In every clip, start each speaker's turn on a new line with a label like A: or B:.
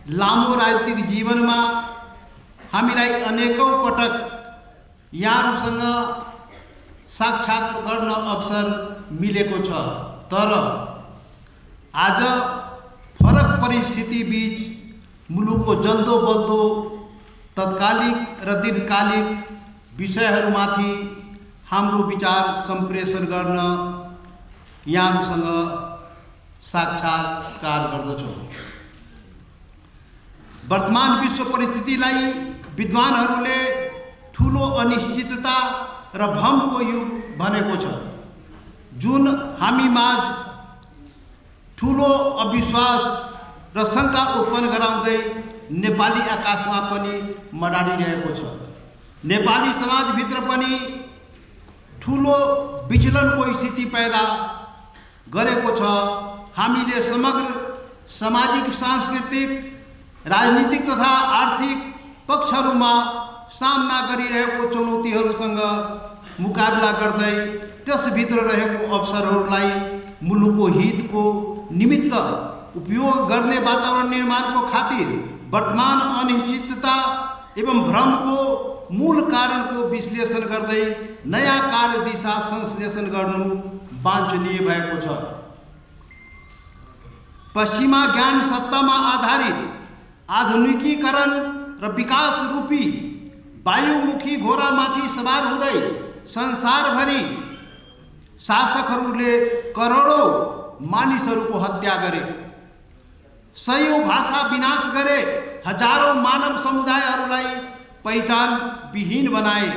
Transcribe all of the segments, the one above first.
A: लामो राजनीतिक जीवनमा हामीलाई अनेकौं पटक यहाँहरूसँग साक्षात गर्न अवसर मिलेको छ। तर आज फरक परिस्थिति बीच मुलुकको जल्दो बल्दो तत्कालिक र दीर्घकालिक विषयहरूमाथि हाम्रो विचार सम्प्रेषण गर्न यहाँहरूसँग साक्षात्कार गर्दछौँ। वर्तमान विश्व परिस्थितिलाई विद्वानहरूले ठूलो अनिश्चितता र भ्रमको युग भनेको छ, जुन हामी माझ ठूलो अविश्वास र शंका उत्पन्न गराउँदै नेपाली आकाशमा पनि मडारिरहेको छ। नेपाली समाजभित्र पनि ठूलो विचलनको स्थिति पैदा गरेको छ। हामीले समग्र सामाजिक, सांस्कृतिक, राजनीतिक तथा आर्थिक पक्षहरूमा सामना गरिरहेको चुनौतीहरूसँग मुकाबला गर्दै त्यसभित्र रहेको अवसरहरूलाई मुलुकको हितको निमित्त उपयोग गर्ने वातावरण निर्माणको खातिर वर्तमान अनिश्चितता एवं भ्रमको मूल कारणको विश्लेषण गर्दै नयाँ कार्यदिशा संश्लेषण गर्नु वाञ्छनीय भएको छ। पश्चिमा ज्ञान सत्तामा आधारित आधुनिकीकरण र विकास रूपी वायुमुखी घोडामाथि सवार हुँदै संसारभरि शासकहरूले करोडौं मानिसहरूको हत्या गरे, सयौं भाषा विनाश गरे, हजारौं मानव समुदायहरूलाई पहिचान विहीन बनाए,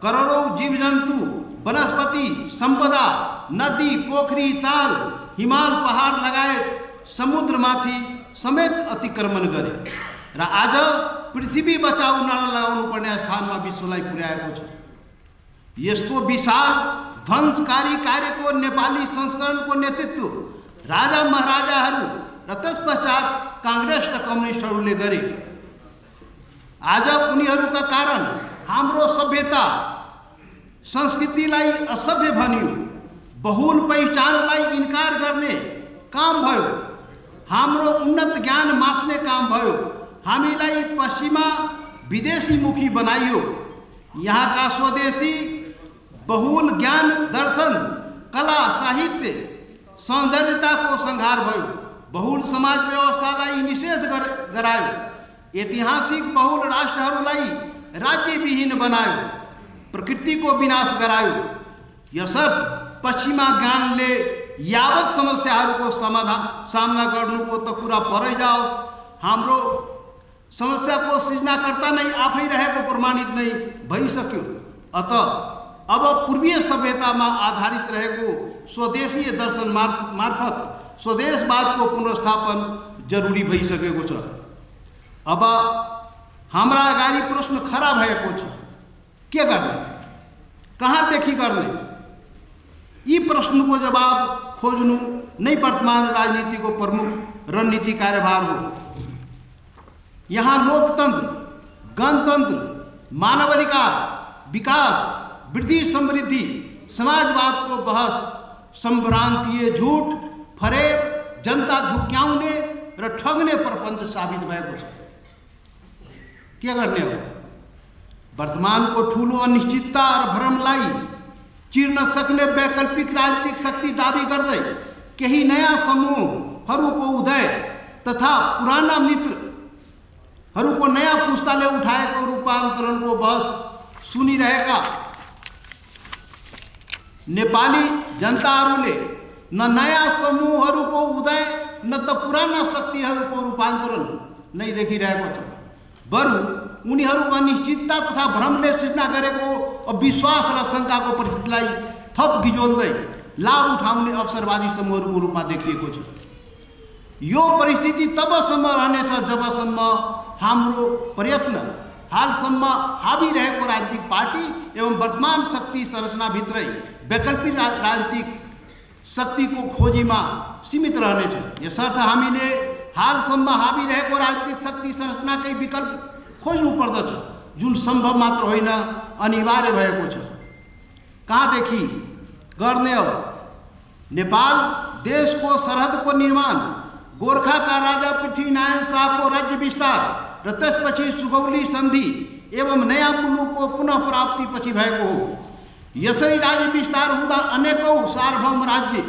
A: करोडौं जीवजन्तु, वनस्पति सम्पदा, नदी, पोखरी, ताल, हिमाल, पहाड लगायत समुद्रमाथि समेत अतिक्रमण गरे र आज पृथ्वी बचाउ नारा लगाउनु पर्ने स्थानमा विश्वलाई पुर्याएको छ। यस्तो विशाल ध्वंसकारी कार्यको नेपाली संस्करणको नेतृत्व राजा महाराजाहरू र त्यसपश्चात कांग्रेस र कम्युनिस्टहरूले गरे। आज उनीहरूका कारण हाम्रो सभ्यता संस्कृतिलाई असभ्य भनियो, बहुल पहिचानलाई इन्कार गर्ने काम भयो, हाम्रो उन्नत ज्ञान मास्ने काम भयो, हामीलाई पश्चिमा विदेशी मुखी बनाइयो, यहाँका स्वदेशी बहुल ज्ञान, दर्शन, कला, साहित्य, सौन्दर्यताको संहार भयो, बहुल समाज व्यवस्थालाई निषेध गरायो, ऐतिहासिक बहुल राष्ट्रहरूलाई राज्यविहीन बनायो, प्रकृतिको विनाश गरायो। यसर्थ पश्चिमा ज्ञानले यावत समस्याहरूको सामना गर्नुको त कुरा परै जाओ, हाम्रो समस्याको सृजनाकर्ता नै आफै रहेको प्रमाणित नै भइसक्यो। अतः अब पूर्वीय सभ्यतामा आधारित रहेको स्वदेशीय दर्शन मार्फत स्वदेशवादको पुनर्स्थापन जरुरी भइसकेको छ। अब हाम्रा अगाडि प्रश्न खडा भएको छ, के गर्ने, कहाँदेखि गर्ने? यी प्रश्नको जवाब खोज्नु नै वर्तमान राजनीतिको प्रमुख रणनीति कार्यभार हो। यहाँ लोकतन्त्र, गणतन्त्र, मानवाधिकार, विकास, वृद्धि, समृद्धि, समाजवादको बहस सम्भ्रान्तीय, झूठ, फरेब, जनता झुक्क्याउने र ठग्ने प्रपञ्च साबित भएको छ। के गर्ने हो? वर्तमानको ठूलो अनिश्चितता र भ्रमलाई चिर्न सक्ने वैकल्पिक राजनीतिक शक्ति दाबी गर्दै केही नयाँ समूहहरूको उदय तथा पुराना मित्रहरूको नयाँ पुस्ताले उठाएको रूपान्तरणको बहस सुनिरहेका नेपाली जनताहरूले न नयाँ समूहहरूको उदय न त पुराना शक्तिहरूको रूपान्तरण नै देखिरहेको छ, बरु उनीहरू अनिश्चितता तथा भ्रमले सृजना गरेको अविश्वास र शङ्काको परिस्थितिलाई थप गिजोल्दै लाभ उठाउने अवसरवादी समूहहरूको रूपमा देखिएको छ। यो परिस्थिति तबसम्म रहनेछ जबसम्म हाम्रो प्रयत्न हालसम्म हावी रहेको राजनीतिक पार्टी एवं वर्तमान शक्ति संरचनाभित्रै वैकल्पिक राजनीतिक शक्तिको खोजीमा सीमित रहनेछ। यसर्थ हामीले हालसम्म हावी रहेको राजनीतिक शक्ति संरचनाकै विकल्प खोज्नु पर्दछ, जुन सम्भव मात्र होइन, अनिवार्य भएको छ। कहाँदेखि गर्ने? अब नेपाल देशको सरहदको निर्माण गोरखा का राजा पृथ्वीनारायण शाह को राज्य विस्तार र त्यसपछि सुगौली सन्धि एवं नयाँ मुलुकको पुनः प्राप्ति पछि भएको हो। यसरी राज्य विस्तार हुँदा अनेकौं सार्वभौम राज्य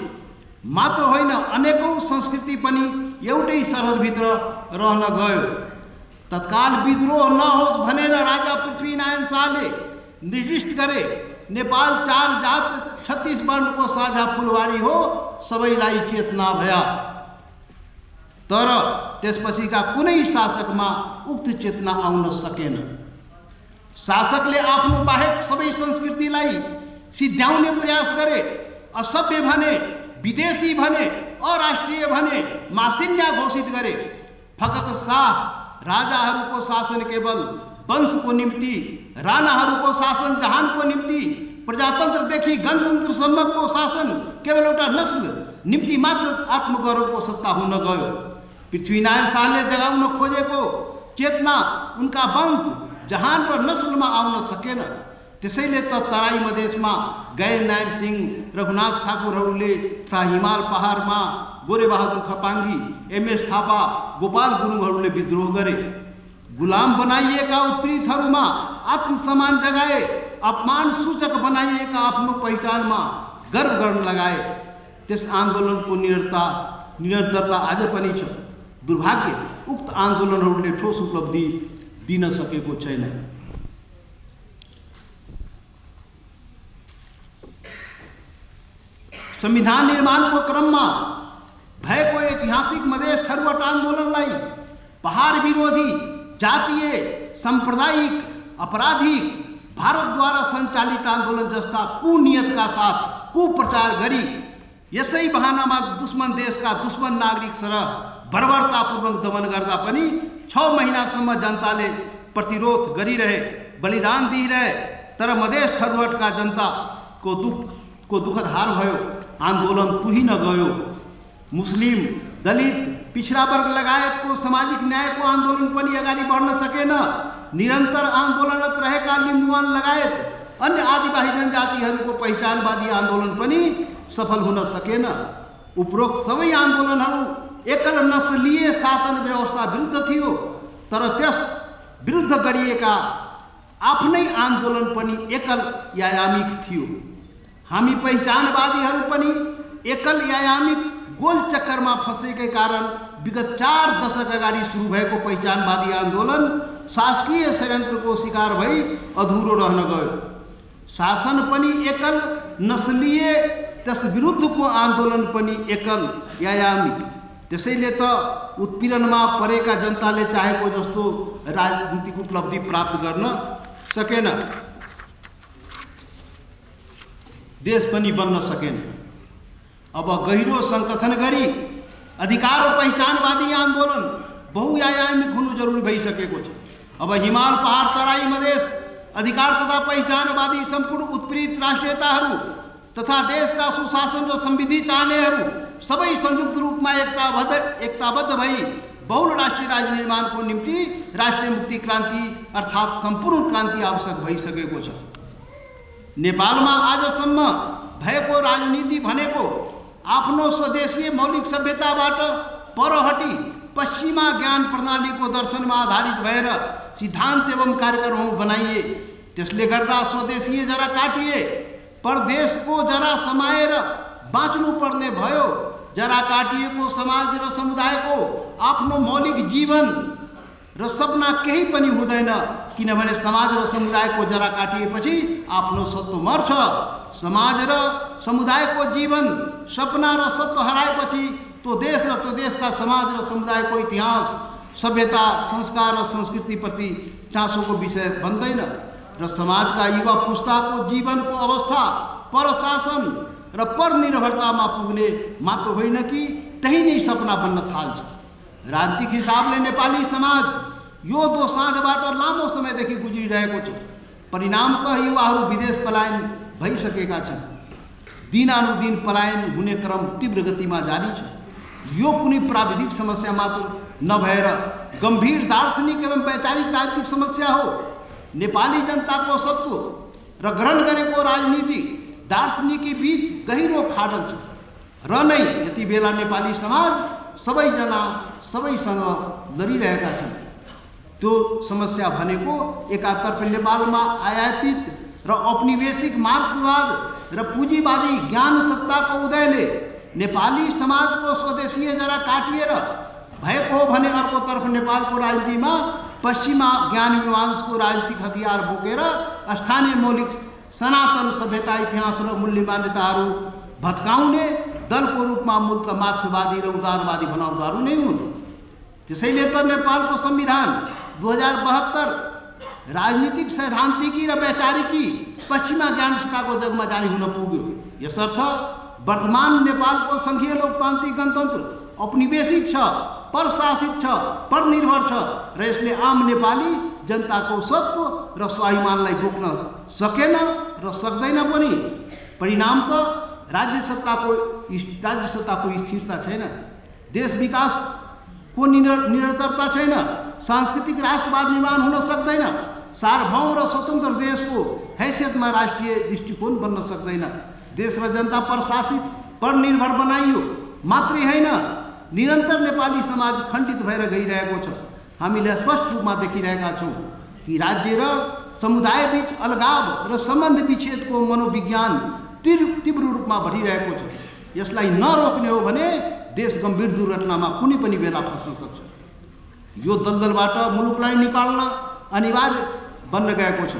A: मात्र होइन अनेकौं संस्कृति पनि एउटै सरहदभित्र रहन गयो। तत्काल विद्रोह नहोस् भनेर राजा पृथ्वीनारायण शाहले निर्दिष्ट गरे नेपाल 4 जात 36 वर्णको साझा फुलवारी हो, सबैलाई चेतना भया। तर त्यसपछिका कुनै शासकमा उक्त चेतना आउन सकेन। शासकले आफ्नो बाहेक सबै संस्कृतिलाई सिद्ध्याउने प्रयास गरे। असभ्य भने, विदेशी भने, अराष्ट्रिय भने मासिन्या घोषित गरे। फकत शाह राजाहरूको शासन केवल वंशको निम्ति, राणाहरूको शासन जहानको निम्ति, प्रजातन्त्रदेखि गणतन्त्रसम्मको शासन केवल एउटा नस्ल निम्ति मात्र आत्मगौरवको सत्ता हुन गयो। पृथ्वीनारायण शाहले जगाउन खोजेको चेतना उनका वंश, जहान र नस्लमा आउन सकेन। त्यसैले त तराई मधेसमा गैर नारायण सिंह, रघुनाथ ठाकुरहरूले तथा हिमाल पहाडमा गोरेबहादुर खपाङ्गी, एमएस थापा, गोपाल गुरुङहरूले विद्रोह गरे। गुलाम बनाइएका उत्पीडितहरूमा आत्मसम्मान जगाए, अपमान सूचक बनाइएका आफ्नो पहिचानमा गर्व गर्न लगाए। त्यस आन्दोलनको निरन्तरता आज पनि छ। दुर्भाग्य उक्त आन्दोलनहरूले ठोस उपलब्धि दिन सकेको छैन। संविधान निर्माणको क्रममा भएको ऐतिहासिक मधेस थरुवाट आन्दोलनलाई पहाड विरोधी, जातीय, सांप्रदायिक, आपराधिक, भारतद्वारा सञ्चालित आन्दोलन जस्ता कुनियतका साथ कुप्रचार गरी यसै बहानामा दुश्मन देशका दुश्मन नागरिक सरह बर्बरतापूर्वक दमन गर्दा पनि 6 महिनासम्म जनताले प्रतिरोध गरिरहे, बलिदान दिइरहे। तर मधेस थरुवाटका जनताको दुःखद हार भयो। आन्दोलन तुहिन गयो। मुस्लिम, दलित, पिछड़ा वर्ग लगायतको सामाजिक न्यायको आन्दोलन पनि अगाडि बढ्न सकेन। निरन्तर आन्दोलनरत रहेका लिम्बुवान लगायत अन्य आदिवासी जनजातिहरूको पहिचानवादी आन्दोलन पनि सफल हुन सकेन। उपरोक्त सबै आन्दोलनहरू एकल नस्लीय शासन व्यवस्था विरुद्ध थियो। तर त्यस विरुद्ध गरिएका आफ्नै आन्दोलन पनि एकल यायामिक थियो। हामी पहिचानवादीहरू पनि एकल यायामिक गोल चक्करमा फँसेकै कारण विगत 4 दशक अगाडि सुरु भएको पहिचानवादी आन्दोलन शासकीय षड्यन्त्रको शिकार भई अधुरो रहन गयो। शासन पनि एकल नस्लीय, त्यस विरुद्धको आन्दोलन पनि एकल यायामिक। त्यसैले त उत्पीडनमा परेका जनताले चाहेको जस्तो राजनीतिक उपलब्धि प्राप्त गर्न सकेन, देश पनि बन्न सकेन। अब गहिरो संकथन गरी अधिकार र पहिचानवादी आन्दोलन बहुआयामिक हुनु जरुरी भइसकेको छ। अब हिमाल पहाड, तराई मधेस अधिकार तथा पहिचानवादी सम्पूर्ण उत्पीडित राष्ट्रियताहरू तथा देशका सुशासन र समृद्धि चाहनेहरू सबै संयुक्त रूपमा एकताबद्ध भई बहुल राष्ट्रिय राज्य निर्माणको निम्ति राष्ट्रिय मुक्ति क्रान्ति अर्थात् सम्पूर्ण क्रान्ति आवश्यक भइसकेको छ। नेपालमा आजसम्म भएको राजनीति भनेको आफ्नो स्वदेशीय मौलिक सभ्यताबाट परहटी पश्चिमा ज्ञान प्रणालीको दर्शनमा आधारित भएर सिद्धान्त एवं कार्यक्रमहरू बनाइए। त्यसले गर्दा स्वदेशीय जरा काटिए, परदेशको जरा समाएर बाँच्नु पर्ने भयो। जरा काटिएको समाज र समुदायको आफ्नो मौलिक जीवन र सपना केही पनि हुँदैन, किनभने समाज र समुदायको जरा काटिएपछि आफ्नो सत्व मर्छ। समाज र समुदायको जीवन, सपना र सत्व हराएपछि तो देश र तो देशका समाज र समुदायको इतिहास, सभ्यता, संस्कार र संस्कृतिप्रति चासोको विषय बन्दैन र समाजका युवा पुस्ताको जीवनको अवस्था परशासन र परनिर्भरतामा पुग्ने मात्र होइन कि त्यही नै सपना बन्न थाल्छ। राजनीतिक हिसाबले नेपाली समाज यो दोसाँधबाट लामो समयदेखि गुज्रिरहेको छ। परिणामतः युवाहरू विदेश पलायन भइसकेका छन्। दिनानुदिन पलायन हुने क्रम तीव्र गतिमा जारी छ। यो कुनै प्राविधिक समस्या मात्र नभएर गम्भीर दार्शनिक एवं वैचारिक राजनीतिक समस्या हो। नेपाली जनताको सत्व र ग्रहण गरेको राजनीति दार्शनिकी बीच गहिरो खाडल छ र नै यति बेला नेपाली समाज सबैजना सबैसँग लडिरहेका छन्। त्यो समस्या भनेको एकातर्फ नेपालमा आयातित र औपनिवेशिक मार्क्सवाद र पुँजीवादी ज्ञान सत्ताको उदयले नेपाली समाजको स्वदेशीय जरा काटिएर भएको हो भने अर्कोतर्फ नेपालको राजनीतिमा पश्चिमा ज्ञान मीमांसको राजनीतिक हतियार बोकेर स्थानीय मौलिक सनातन सभ्यता इतिहास र मूल्य मान्यताहरू भत्काउने दलको रूपमा मूलत मार्क्सवादी र उदारवादी बनाउँदाहरू नै हुन्। त्यसैले त नेपालको संविधान 2072 राजनीतिक सैद्धान्तिकी र वैचारिकी पश्चिमा ज्ञान सत्ताको जगमा जारी हुन पुग्यो। यसर्थ वर्तमान नेपालको सङ्घीय लोकतान्त्रिक गणतन्त्र औपनिवेशिक छ, परशासित छ, परनिर्भर छ र यसले आम नेपाली जनताको सत्व र स्वाभिमानलाई बोक्न सकेन र सक्दैन पनि। परिणाम त राज्य सत्ताको स्थिरता छैन, देश विकासको निरन्तरता छैन, सांस्कृतिक राष्ट्रवाद निर्माण हुन सक्दैन, सार्वभौम र स्वतन्त्र देशको हैसियतमा राष्ट्रिय दृष्टिकोण बन्न सक्दैन। देश र जनता प्रशासित परनिर्भर बनाइयो मात्रै होइन, निरन्तर नेपाली समाज खण्डित भएर गइरहेको छ। हामीले स्पष्ट रूपमा देखिरहेका छौँ कि राज्य र समुदायबीच अलगाव र सम्बन्ध विच्छेदको मनोविज्ञान तीव्र रूपमा बढिरहेको छ। यसलाई नरोक्ने हो भने देश गम्भीर दुर्घटनामा कुनै पनि बेला फस्न सक्छ। यो दलदलबाट मुलुकलाई निकाल्न अनिवार्य बन्न गएको छ।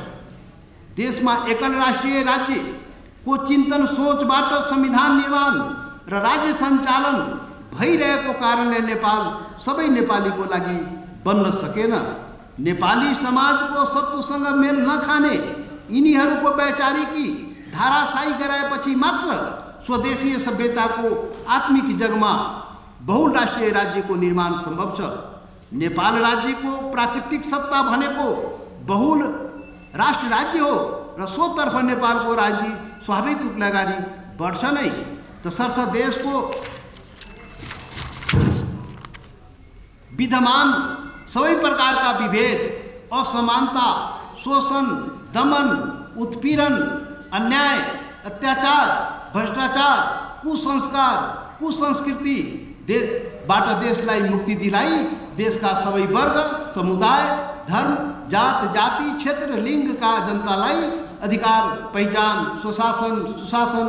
A: देशमा एकल राष्ट्रिय राज्यको चिन्तन सोचबाट संविधान निर्माण र राज्य सञ्चालन भइरहेको कारणले नेपाल सबै नेपालीको लागि बन्न सकेन। नेपाली समाजको सत्वसँग मेल नखाने यिनीहरूको वैचारिकी धाराशायी गराएपछि मात्र स्वदेशीय सभ्यताको आत्मिक जगमा बहुल राष्ट्रिय राज्यको निर्माण सम्भव छ। नेपाल राज्यको प्राकृतिक सत्ता भनेको बहुल राष्ट्र राज्य हो र सोतर्फ नेपालको राज्य स्वाभाविक रूपले अगाडि बढ्छ नै। तसर्थ देशको विद्यमान सबै प्रकारका विभेद, असमानता, शोषण, दमन, उत्पीडन, अन्याय, अत्याचार, भ्रष्टाचार, कुसंस्कार, कुसंस्कृति बाट देशलाई मुक्ति दिलाई देशका सबै वर्ग, समुदाय, धर्म, जात, जाति, क्षेत्र, लिङ्गका जनतालाई अधिकार, पहिचान, सुशासन,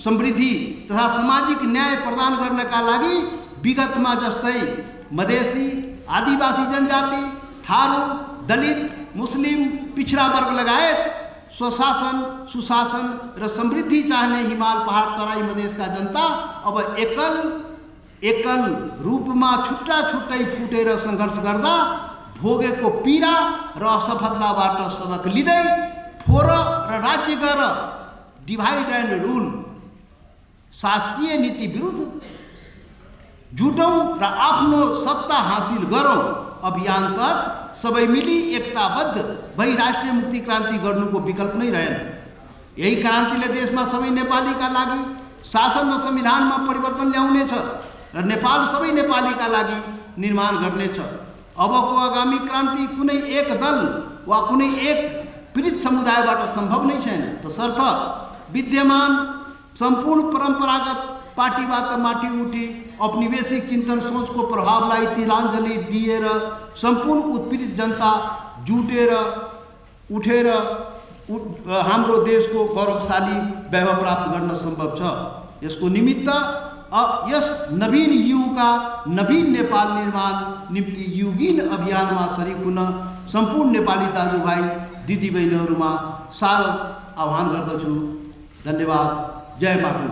A: समृद्धि तथा सामाजिक न्याय प्रदान गर्नका लागि विगतमा जस्तै मधेसी, आदिवासी जनजाति, थारू, दलित, मुस्लिम, पिछडा वर्ग लगायत स्वशासन, सुशासन र समृद्धि चाहने हिमाल, पहाड, तराई मधेसका जनता अब एकल रूपमा छुट्टै फुटेर सङ्घर्ष गर्दा भोगेको पीडा र असफलताबाट सबक लिँदै फोर र राज्य गर, डिभाइड एन्ड रुल शासकीय नीति विरुद्ध जुटौँ र आफ्नो सत्ता हासिल गरौँ अभियान तहत सबै मिली एकताबद्ध भई राष्ट्रिय मुक्ति क्रान्ति गर्नुको विकल्प नै रहेन। यही क्रान्तिले देशमा सबै नेपालीका लागि शासन र संविधानमा परिवर्तन ल्याउनेछ र नेपाल सबै नेपालीका लागि निर्माण गर्नेछ। अबको आगामी क्रान्ति कुनै एक दल वा कुनै एक पीडित समुदायबाट सम्भव नै छैन। तसर्थ विद्यमान सम्पूर्ण परम्परागत पार्टीबाट माथि उठी औपनिवेशिक चिन्तन सोचको प्रभावलाई तिलाञ्जली दिएर सम्पूर्ण उत्पीडित जनता जुटेर उठेर हाम्रो देशको गौरवशाली वैभव प्राप्त गर्न सम्भव छ। यसको निमित्त यस नवीन युगका नवीन नेपाल निर्माण निम्ति युगीन अभियानमा सरिक हुन सम्पूर्ण नेपाली दाजुभाइ दिदीबहिनीहरूमा सादर आह्वान गर्दछु। धन्यवाद। जय मातृ।